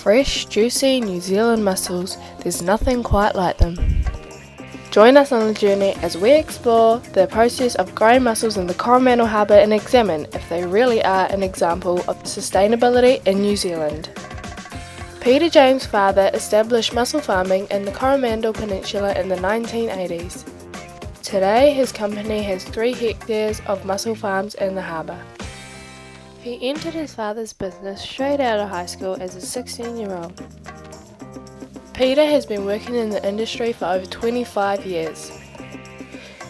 Fresh, juicy New Zealand mussels, there's nothing quite like them. Join us on the journey as we explore the process of growing mussels in the Coromandel Harbour and examine if they really are an example of sustainability in New Zealand. Peter James' father established mussel farming in the Coromandel Peninsula in the 1980s. Today his company has 3 hectares of mussel farms in the harbour. He entered his father's business straight out of high school as a 16-year-old. Peter has been working in the industry for over 25 years.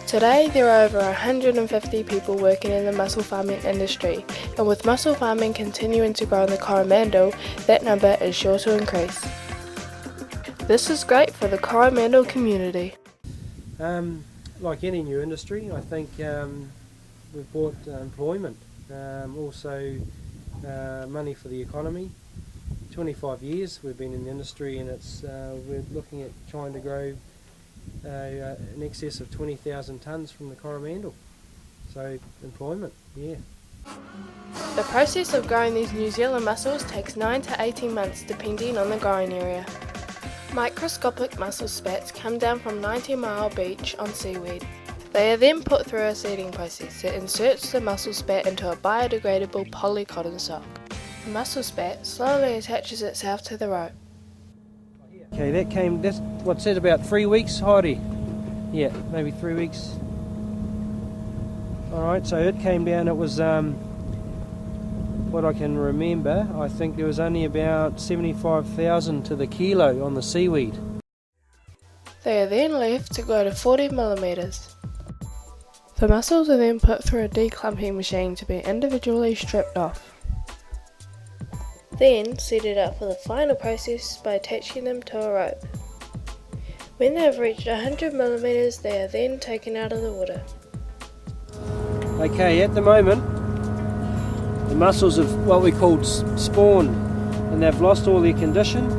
Today there are over 150 people working in the mussel farming industry, and with mussel farming continuing to grow in the Coromandel, that number is sure to increase. This is great for the Coromandel community. Like any new industry, I think we've brought employment, also money for the economy. 25 years we've been in the industry, and we're looking at trying to grow in excess of 20,000 tonnes from the Coromandel. So employment, yeah. The process of growing these New Zealand mussels takes 9 to 18 months depending on the growing area. Microscopic mussel spats come down from 90 Mile Beach on seaweed. They are then put through a seeding process that inserts the mussel spat into a biodegradable polycotton sock. The mussel spat slowly attaches itself to the rope. Okay, that's what's it, about 3 weeks, Heidi? Yeah, maybe 3 weeks. Alright, so it came down, it was, what I can remember, I think there was only about 75,000 to the kilo on the seaweed. They are then left to grow to 40 millimeters. The mussels are then put through a declumping machine to be individually stripped off. Then set it up for the final process by attaching them to a rope. When they have reached 100 millimeters, they are then taken out of the water. Okay, at the moment the mussels have what we call spawned, and they've lost all their condition.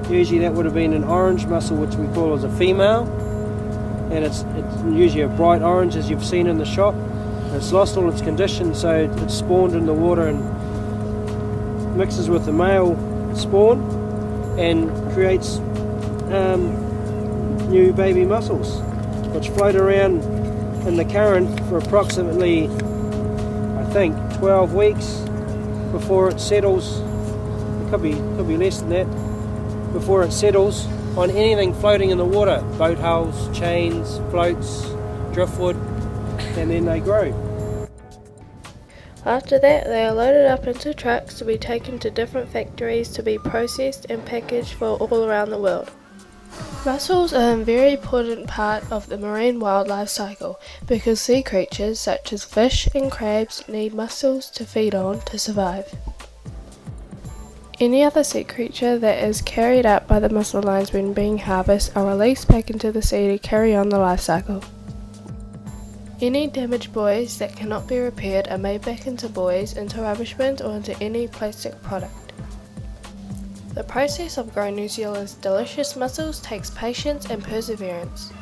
Usually that would have been an orange mussel, which we call as a female, and it's usually a bright orange as you've seen in the shop. It's lost all its condition, so it's spawned in the water and mixes with the male spawn and creates new baby mussels, which float around in the current for approximately, I think, 12 weeks before it settles. It could be less than that, before it settles on anything floating in the water, boat hulls, chains, floats, driftwood, and then they grow. After that, they are loaded up into trucks to be taken to different factories to be processed and packaged for all around the world. Mussels are a very important part of the marine wildlife cycle because sea creatures such as fish and crabs need mussels to feed on to survive. Any other sea creature that is carried up by the mussel lines when being harvested are released back into the sea to carry on the life cycle. Any damaged buoys that cannot be repaired are made back into buoys, into rubbish bins, or into any plastic product. The process of growing New Zealand's delicious mussels takes patience and perseverance.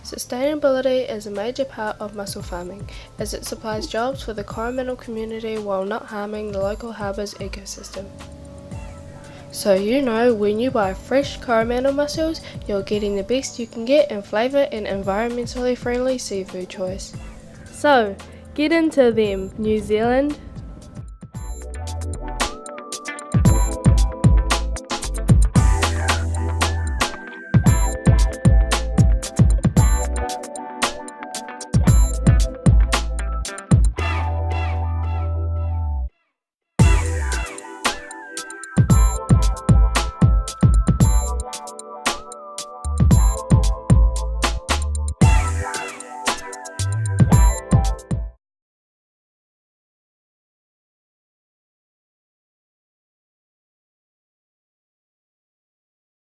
Sustainability is a major part of mussel farming, as it supplies jobs for the Coromandel community while not harming the local harbour's ecosystem. So you know when you buy fresh Coromandel mussels, you're getting the best you can get in flavour and environmentally friendly seafood choice. So, get into them, New Zealand!